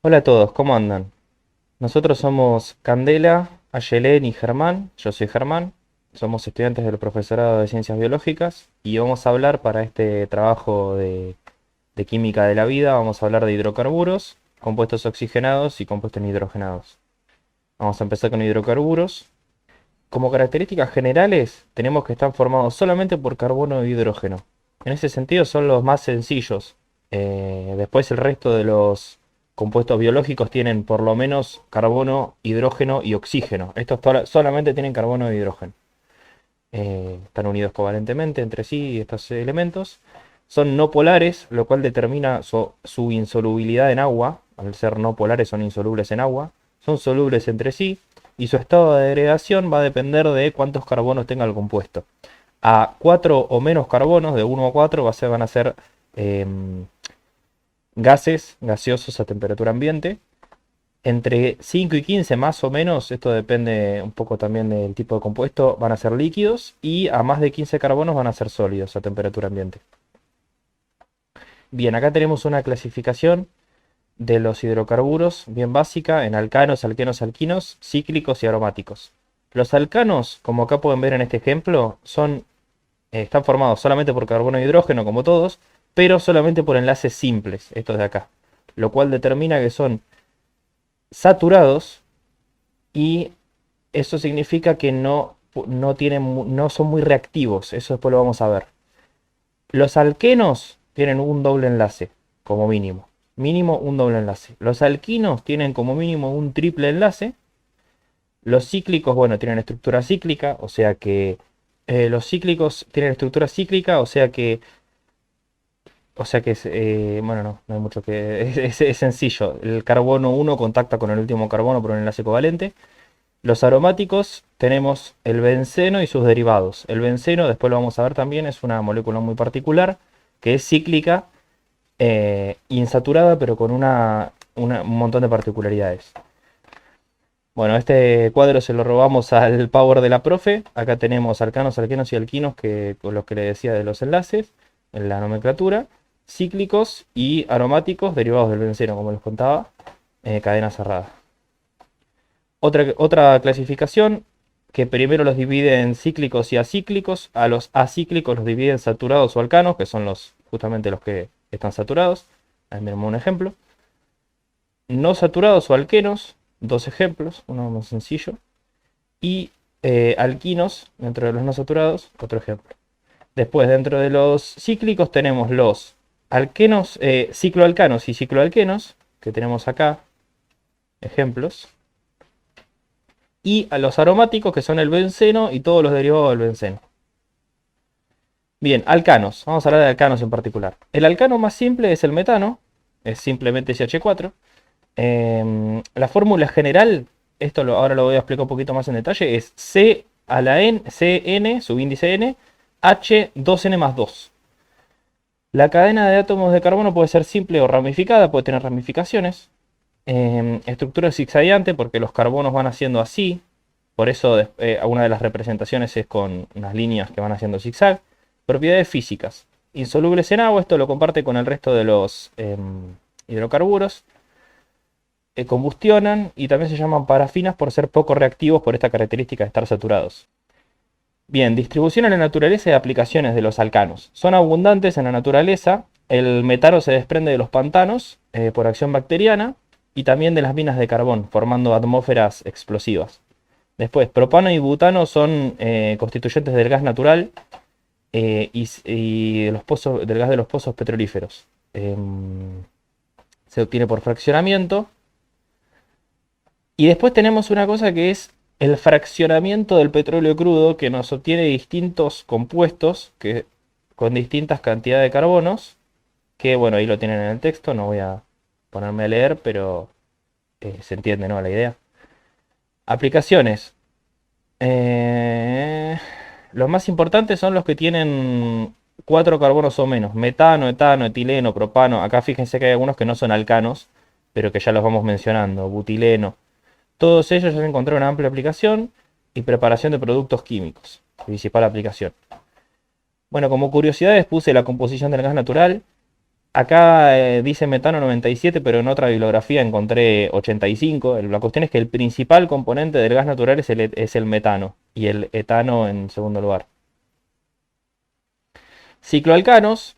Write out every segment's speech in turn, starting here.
Hola a todos, ¿cómo andan? Nosotros somos Candela, Ayelén y Germán. Yo soy Germán. Somos estudiantes del profesorado de Ciencias Biológicas y vamos a hablar para este trabajo de Química de la Vida, vamos a hablar de hidrocarburos, compuestos oxigenados y compuestos nitrogenados. Vamos a empezar con hidrocarburos. Como características generales, tenemos que están formados solamente por carbono e hidrógeno. En ese sentido son los más sencillos. Después el resto de los compuestos biológicos tienen por lo menos carbono, hidrógeno y oxígeno. Estos solamente tienen carbono e hidrógeno. Están unidos covalentemente entre sí estos elementos. Son no polares, lo cual determina su insolubilidad en agua. Al ser no polares son insolubles en agua. Son solubles entre sí y su estado de agregación va a depender de cuántos carbonos tenga el compuesto. A 4 o menos carbonos, de 1 a 4, van a ser gases gaseosos a temperatura ambiente. Entre 5 y 15 más o menos, esto depende un poco también del tipo de compuesto, van a ser líquidos y a más de 15 carbonos van a ser sólidos a temperatura ambiente. Bien, acá tenemos una clasificación de los hidrocarburos bien básica en alcanos, alquenos, alquinos, cíclicos y aromáticos. Los alcanos, como acá pueden ver en este ejemplo, están formados solamente por carbono e hidrógeno, como todos, pero solamente por enlaces simples, estos de acá, lo cual determina que son saturados y eso significa que no son muy reactivos, eso después lo vamos a ver. Los alquenos tienen un doble enlace, como mínimo. Mínimo un doble enlace. Los alquinos tienen como mínimo un triple enlace. Los cíclicos, bueno, tienen estructura cíclica, o sea que los cíclicos tienen estructura cíclica, bueno, no hay mucho que... Es sencillo. El carbono 1 contacta con el último carbono por un enlace covalente. Los aromáticos tenemos el benceno y sus derivados. El benceno, después lo vamos a ver también, es una molécula muy particular que es cíclica, insaturada, pero con un montón de particularidades. Bueno, este cuadro se lo robamos al Power de la profe. Acá tenemos alcanos, alquenos y alquinos, con los que le decía de los enlaces, en la nomenclatura. Cíclicos y aromáticos derivados del benceno, como les contaba, cadena cerrada. Otra clasificación que primero los divide en cíclicos y acíclicos. A los acíclicos los divide en saturados o alcanos, que son justamente los que están saturados. Ahí miramos un ejemplo. No saturados o alquenos, dos ejemplos, uno más sencillo. Y alquinos, dentro de los no saturados, otro ejemplo. Después, dentro de los cíclicos tenemos los alquenos, cicloalcanos y cicloalquenos, que tenemos acá, ejemplos. Y a los aromáticos, que son el benceno y todos los derivados del benceno. Bien, alcanos. Vamos a hablar de alcanos en particular. El alcano más simple es el metano, es simplemente CH4. La fórmula general, ahora lo voy a explicar un poquito más en detalle, es C a la N, CN, subíndice N, H2N más 2. La cadena de átomos de carbono puede ser simple o ramificada, puede tener ramificaciones. Estructura zigzagueante porque los carbonos van haciendo así, por eso una de las representaciones es con unas líneas que van haciendo zigzag. Propiedades físicas. Insolubles en agua, esto lo comparte con el resto de los hidrocarburos. Combustionan y también se llaman parafinas por ser poco reactivos por esta característica de estar saturados. Bien, distribución en la naturaleza y aplicaciones de los alcanos. Son abundantes en la naturaleza. El metano se desprende de los pantanos por acción bacteriana y también de las minas de carbón, formando atmósferas explosivas. Después, propano y butano son constituyentes del gas natural y del gas de los pozos petrolíferos. Se obtiene por fraccionamiento. Y después tenemos una cosa que es el fraccionamiento del petróleo crudo, que nos obtiene distintos compuestos con distintas cantidades de carbonos, que bueno, ahí lo tienen en el texto, no voy a ponerme a leer, pero se entiende, ¿no? La idea. Aplicaciones. Los más importantes son los que tienen 4 carbonos o menos. Metano, etano, etileno, propano. Acá fíjense que hay algunos que no son alcanos, pero que ya los vamos mencionando. Butileno. Todos ellos ya se encontraron amplia aplicación y preparación de productos químicos. Principal aplicación. Bueno, como curiosidades puse la composición del gas natural. Acá dice metano 97, pero en otra bibliografía encontré 85. La cuestión es que el principal componente del gas natural es el metano y el etano en segundo lugar. Cicloalcanos,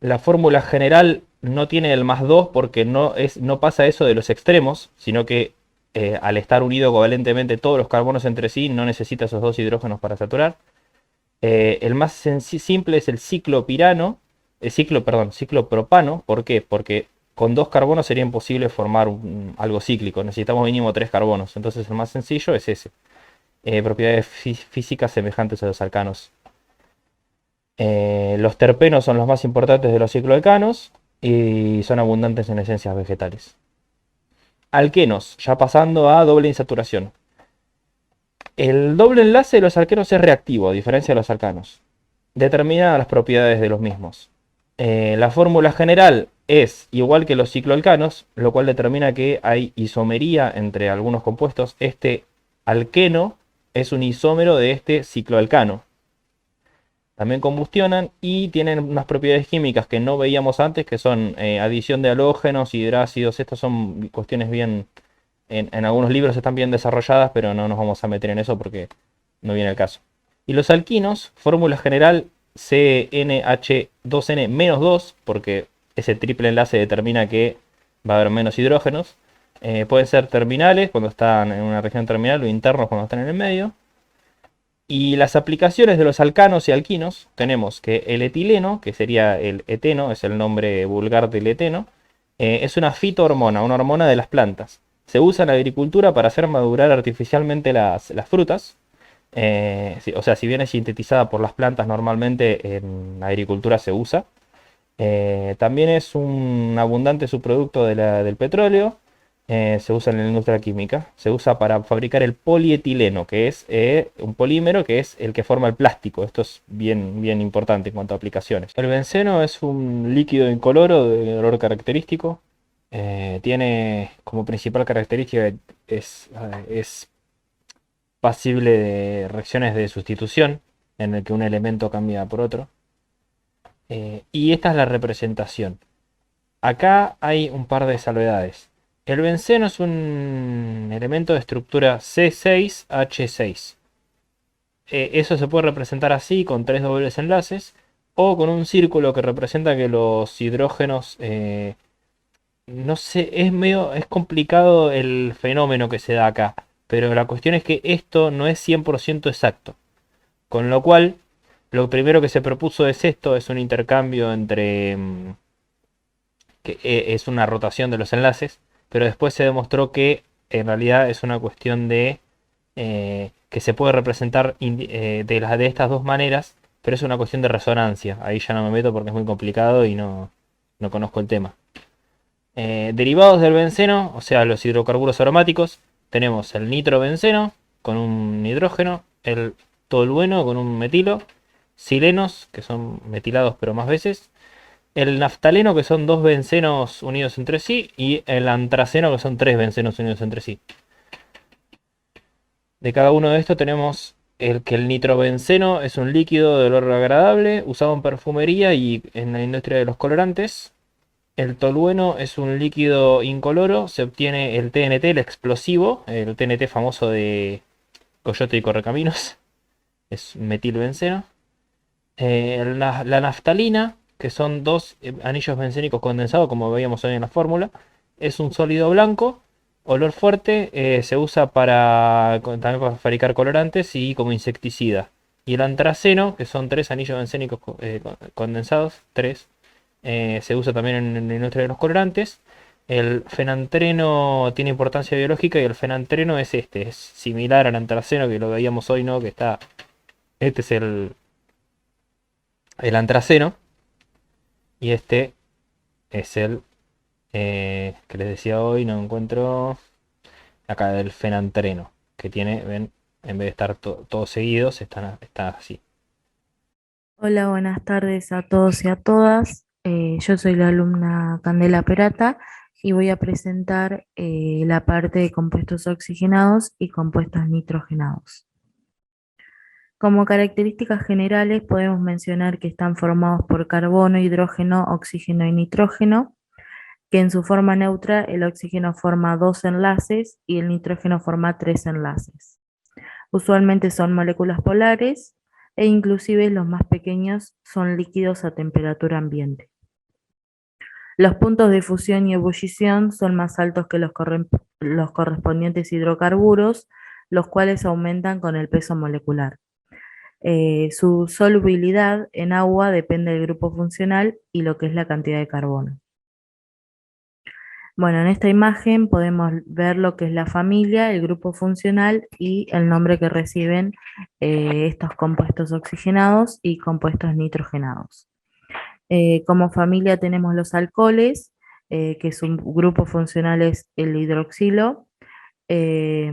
la fórmula general no tiene el más 2 porque no pasa eso de los extremos, sino que al estar unido covalentemente todos los carbonos entre sí, no necesita esos dos hidrógenos para saturar. El más simple es el ciclopirano, ciclopropano. ¿Por qué? Porque con dos carbonos sería imposible formar algo cíclico. Necesitamos mínimo tres carbonos. Entonces el más sencillo es ese. Propiedades físicas semejantes a los alcanos. Los terpenos son los más importantes de los cicloalcanos y son abundantes en esencias vegetales. Alquenos, ya pasando a doble insaturación. El doble enlace de los alquenos es reactivo, a diferencia de los alcanos. Determina las propiedades de los mismos. La fórmula general es igual que los cicloalcanos, lo cual determina que hay isomería entre algunos compuestos. Este alqueno es un isómero de este cicloalcano. También combustionan y tienen unas propiedades químicas que no veíamos antes, que son adición de halógenos, hidrácidos. Estas son cuestiones bien, en algunos libros están bien desarrolladas, pero no nos vamos a meter en eso porque no viene el caso. Y los alquinos, fórmula general CNH2N-2, porque ese triple enlace determina que va a haber menos hidrógenos. Pueden ser terminales cuando están en una región terminal o internos cuando están en el medio. Y las aplicaciones de los alcanos y alquinos, tenemos que el etileno, que sería el eteno, es el nombre vulgar del eteno, es una fitohormona, una hormona de las plantas. Se usa en la agricultura para hacer madurar artificialmente las frutas. O sea, si bien es sintetizada por las plantas, normalmente en la agricultura se usa. También es un abundante subproducto del petróleo. Se usa en la industria química. Se usa para fabricar el polietileno, que es un polímero que es el que forma el plástico. Esto es bien, bien importante en cuanto a aplicaciones. El benceno es un líquido incoloro de olor característico. Tiene como principal característica es pasible de reacciones de sustitución, en el que un elemento cambia por otro. Y esta es la representación. Acá hay un par de salvedades. El benceno es un elemento de estructura C6H6. Eso se puede representar así, con tres dobles enlaces, o con un círculo que representa que los hidrógenos, no sé, es complicado el fenómeno que se da acá, pero la cuestión es que esto no es 100% exacto. Con lo cual, lo primero que se propuso es esto, es un intercambio entre que es una rotación de los enlaces, pero después se demostró que en realidad es una cuestión de que se puede representar de estas dos maneras, pero es una cuestión de resonancia. Ahí ya no me meto porque es muy complicado y no conozco el tema. Derivados del benceno, o sea, los hidrocarburos aromáticos, tenemos el nitrobenceno con un hidrógeno, el tolueno con un metilo, silenos, que son metilados pero más veces, el naftaleno, que son dos bencenos unidos entre sí, y el antraceno, que son tres bencenos unidos entre sí. De cada uno de estos tenemos el nitrobenceno es un líquido de olor agradable usado en perfumería y en la industria de los colorantes. El tolueno es un líquido incoloro, se obtiene el TNT, el explosivo, el TNT famoso de Coyote y Correcaminos, es metilbenceno. La naftalina, que son dos anillos bencénicos condensados, como veíamos hoy en la fórmula, es un sólido blanco, olor fuerte, se usa también para fabricar colorantes y como insecticida. Y el antraceno, que son tres anillos bencénicos condensados, tres, se usa también en la industria de los colorantes. El fenantreno tiene importancia biológica y el fenantreno es similar al antraceno que lo veíamos hoy, ¿no? Este es el antraceno y este es el que les decía hoy, no encuentro acá del fenantreno, que tiene, ven, en vez de estar todos seguidos, está así. Hola, buenas tardes a todos y a todas. Yo soy la alumna Candela Perata y voy a presentar la parte de compuestos oxigenados y compuestos nitrogenados. Como características generales podemos mencionar que están formados por carbono, hidrógeno, oxígeno y nitrógeno, que en su forma neutra el oxígeno forma dos enlaces y el nitrógeno forma tres enlaces. Usualmente son moléculas polares e inclusive los más pequeños son líquidos a temperatura ambiente. Los puntos de fusión y ebullición son más altos que los correspondientes hidrocarburos, los cuales aumentan con el peso molecular. Su solubilidad en agua depende del grupo funcional y lo que es la cantidad de carbono. Bueno, en esta imagen podemos ver lo que es la familia, el grupo funcional y el nombre que reciben estos compuestos oxigenados y compuestos nitrogenados. Como familia tenemos los alcoholes, que su grupo funcional es el hidroxilo, eh,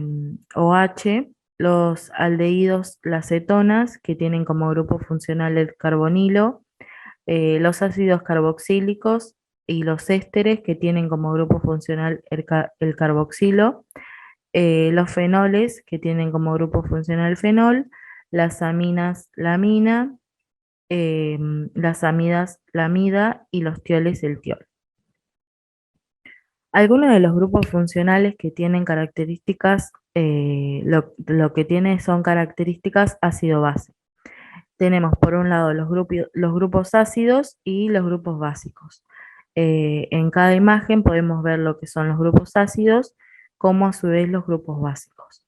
OH, los aldehídos, las cetonas, que tienen como grupo funcional el carbonilo, los ácidos carboxílicos y los ésteres, que tienen como grupo funcional el carboxilo, los fenoles, que tienen como grupo funcional el fenol, las aminas, la amina, las amidas, la amida y los tioles, el tiol. Algunos de los grupos funcionales que tienen características, lo que tiene son características ácido-base. Tenemos por un lado los grupos ácidos y los grupos básicos. En cada imagen podemos ver lo que son los grupos ácidos, como a su vez los grupos básicos.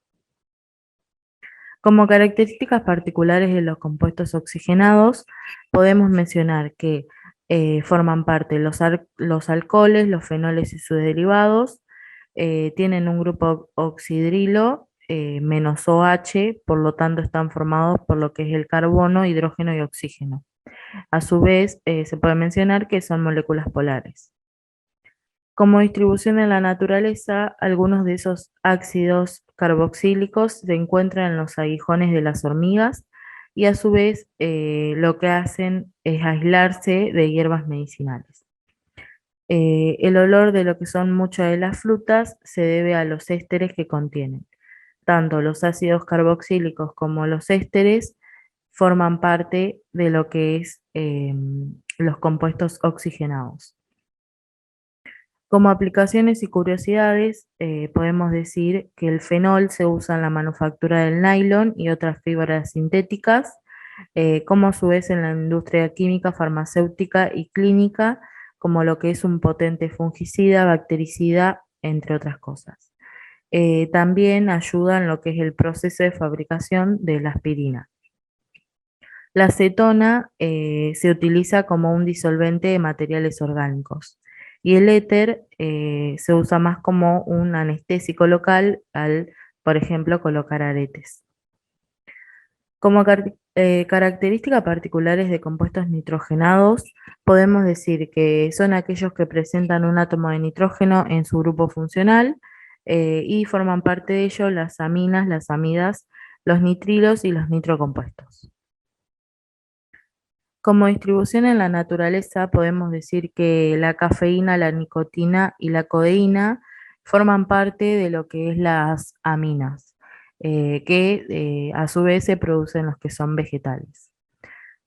Como características particulares de los compuestos oxigenados, podemos mencionar que forman parte los alcoholes, los fenoles y sus derivados, tienen un grupo oxidrilo menos OH, por lo tanto están formados por lo que es el carbono, hidrógeno y oxígeno. A su vez, se puede mencionar que son moléculas polares. Como distribución en la naturaleza, algunos de esos ácidos carboxílicos se encuentran en los aguijones de las hormigas y a su vez lo que hacen es aislarse de hierbas medicinales. El olor de lo que son muchas de las frutas se debe a los ésteres que contienen. Tanto los ácidos carboxílicos como los ésteres forman parte de lo que es los compuestos oxigenados. Como aplicaciones y curiosidades, podemos decir que el fenol se usa en la manufactura del nylon y otras fibras sintéticas, como a su vez en la industria química, farmacéutica y clínica, como lo que es un potente fungicida, bactericida, entre otras cosas. También ayuda en lo que es el proceso de fabricación de la aspirina. La acetona se utiliza como un disolvente de materiales orgánicos y el éter se usa más como un anestésico local al, por ejemplo, colocar aretes. Como características particulares de compuestos nitrogenados, podemos decir que son aquellos que presentan un átomo de nitrógeno en su grupo funcional y forman parte de ello las aminas, las amidas, los nitrilos y los nitrocompuestos. Como distribución en la naturaleza, podemos decir que la cafeína, la nicotina y la codeína forman parte de lo que es las aminas, que a su vez se producen los que son vegetales.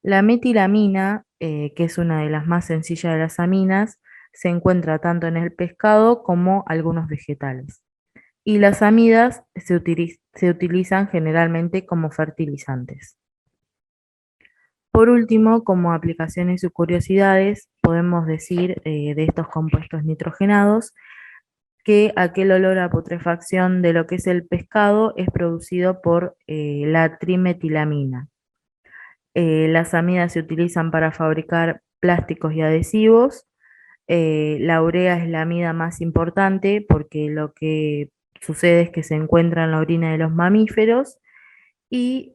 La metilamina, que es una de las más sencillas de las aminas, se encuentra tanto en el pescado como algunos vegetales. Y las amidas se utilizan generalmente como fertilizantes. Por último, como aplicaciones y curiosidades, podemos decir de estos compuestos nitrogenados que aquel olor a putrefacción de lo que es el pescado es producido por la trimetilamina. Las amidas se utilizan para fabricar plásticos y adhesivos. La urea es la amida más importante porque lo que sucede es que se encuentra en la orina de los mamíferos. Y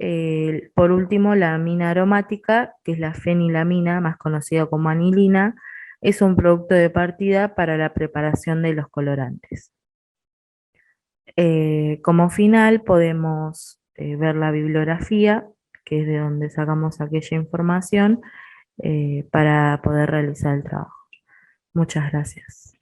por último, la amina aromática, que es la fenilamina, más conocida como anilina, es un producto de partida para la preparación de los colorantes. Como final podemos ver la bibliografía, que es de donde sacamos aquella información para poder realizar el trabajo. Muchas gracias.